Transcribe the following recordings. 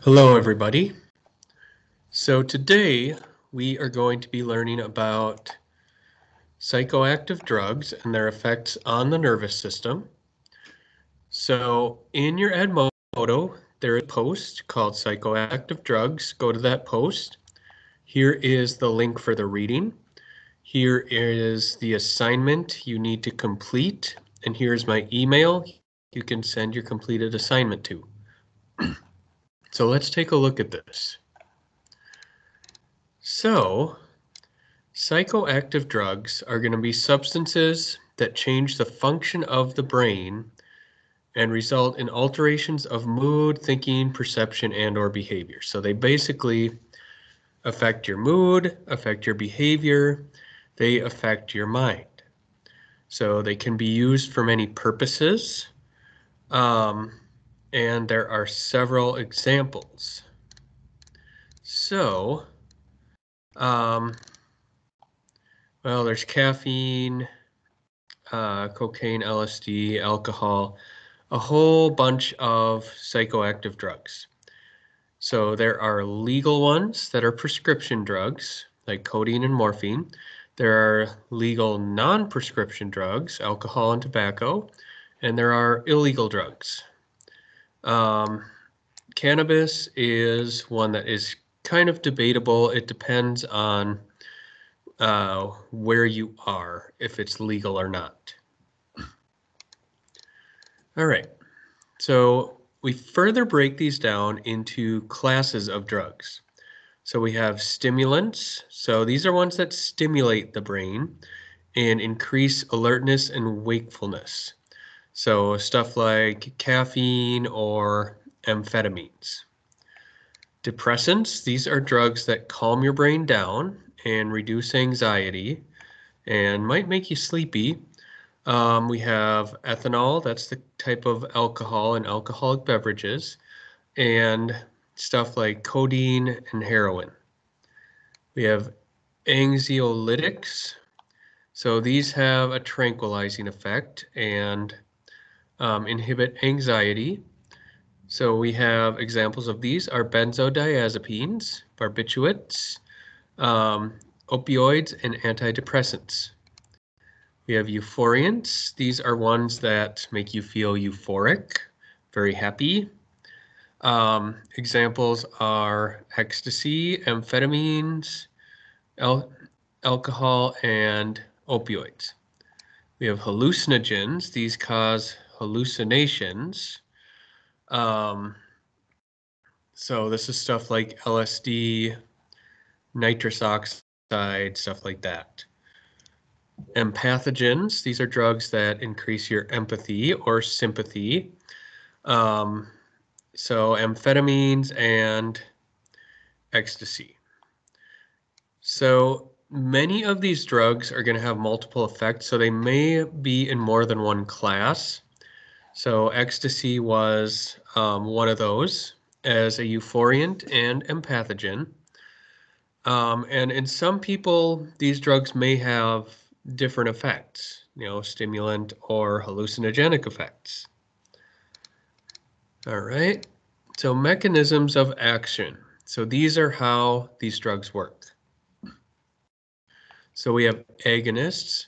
Hello, everybody. So today we are going to be learning about psychoactive drugs and their effects on the nervous system. So in your Edmodo, there is a post called Psychoactive Drugs. Go to that post. Here is the link for the reading. Here is the assignment you need to complete. And here's my email you can send your completed assignment to. So let's take a look at this. So, psychoactive drugs are going to be substances that change the function of the brain and result in alterations of mood, thinking, perception, and/or behavior. So they basically affect your mood, affect your behavior, they affect your mind. So they can be used for many purposes, and there are several examples. So, well, there's caffeine, cocaine, LSD, alcohol, a whole bunch of psychoactive drugs. So there are legal ones that are prescription drugs, like codeine and morphine. There are legal non-prescription drugs, alcohol and tobacco, and there are illegal drugs. Cannabis is one that is kind of debatable. It depends on where you are, if it's legal or not. All right, so we further break these down into classes of drugs. So we have stimulants. So these are ones that stimulate the brain and increase alertness and wakefulness. So stuff like caffeine or amphetamines. Depressants, these are drugs that calm your brain down and reduce anxiety and might make you sleepy. We have ethanol, that's the type of alcohol in alcoholic beverages, and stuff like codeine and heroin. We have anxiolytics. So these have a tranquilizing effect and inhibit anxiety. So we have examples of these are benzodiazepines, barbiturates, opioids, and antidepressants. We have euphoriants. These are ones that make you feel euphoric, very happy. Examples are ecstasy, amphetamines, alcohol, and opioids. We have hallucinogens. These cause hallucinations. So this is stuff like LSD, nitrous oxide, stuff like that. Empathogens, these are drugs that increase your empathy or sympathy. So amphetamines and ecstasy. So many of these drugs are going to have multiple effects, so they may be in more than one class. So ecstasy was one of those as a euphoriant and empathogen. And in some people, these drugs may have different effects, stimulant or hallucinogenic effects. All right, so mechanisms of action. So these are how these drugs work. So we have agonists.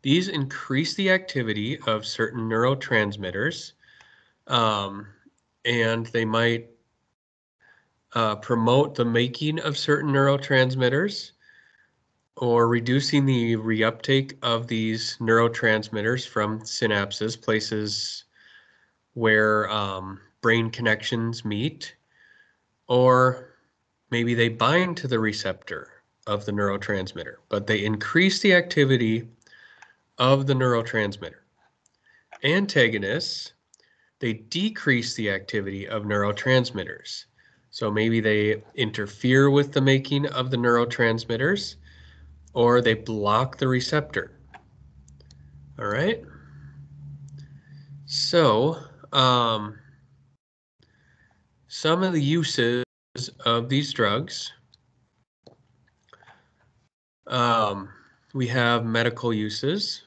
These increase the activity of certain neurotransmitters, and they might promote the making of certain neurotransmitters or reducing the reuptake of these neurotransmitters from synapses, places where brain connections meet, or maybe they bind to the receptor of the neurotransmitter, but they increase the activity of the neurotransmitter. Antagonists, they decrease the activity of neurotransmitters. So maybe they interfere with the making of the neurotransmitters, or they block the receptor. All right. So some of the uses of these drugs, we have medical uses.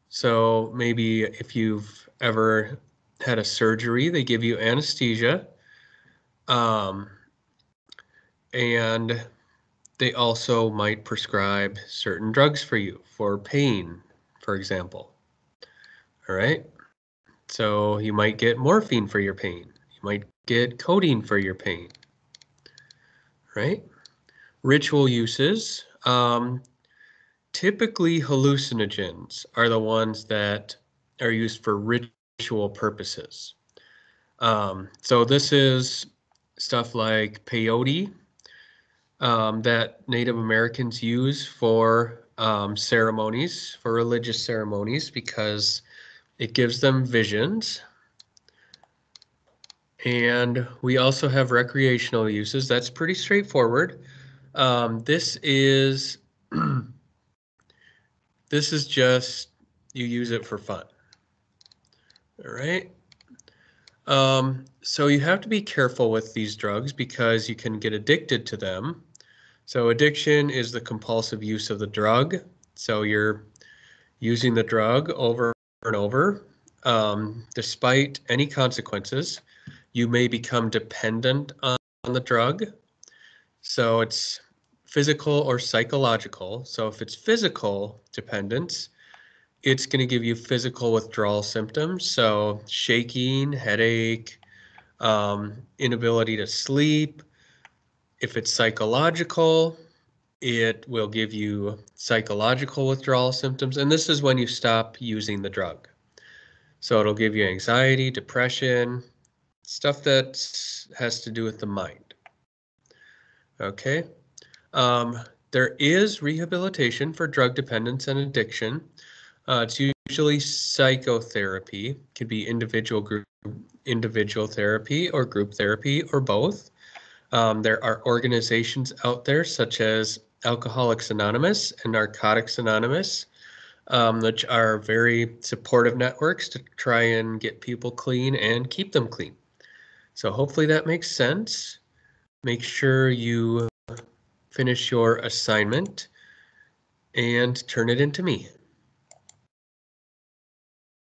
So maybe if you've ever had a surgery, they give you anesthesia. And they also might prescribe certain drugs for you for pain, for example. All right. So you might get morphine for your pain. You might get codeine for your pain, right? Ritual uses. Typically, hallucinogens are the ones that are used for ritual purposes. So this is stuff like peyote that Native Americans use for ceremonies, for religious ceremonies, because it gives them visions. And we also have recreational uses. That's pretty straightforward. This is this is just you use it for fun. All right. So you have to be careful with these drugs because you can get addicted to them. So addiction is the compulsive use of the drug. So you're using the drug over and over. Despite any consequences, you may become dependent on the drug. So it's physical or psychological. So if it's physical dependence, it's going to give you physical withdrawal symptoms. So shaking, headache, inability to sleep. If it's psychological, it will give you psychological withdrawal symptoms. And this is when you stop using the drug. So it'll give you anxiety, depression, stuff that has to do with the mind. Okay. There is rehabilitation for drug dependence and addiction. It's usually psychotherapy. It could be individual therapy or group therapy or both. There are organizations out there such as Alcoholics Anonymous and Narcotics Anonymous, which are very supportive networks to try and get people clean and keep them clean. So hopefully that makes sense. Make sure you finish your assignment and turn it into me.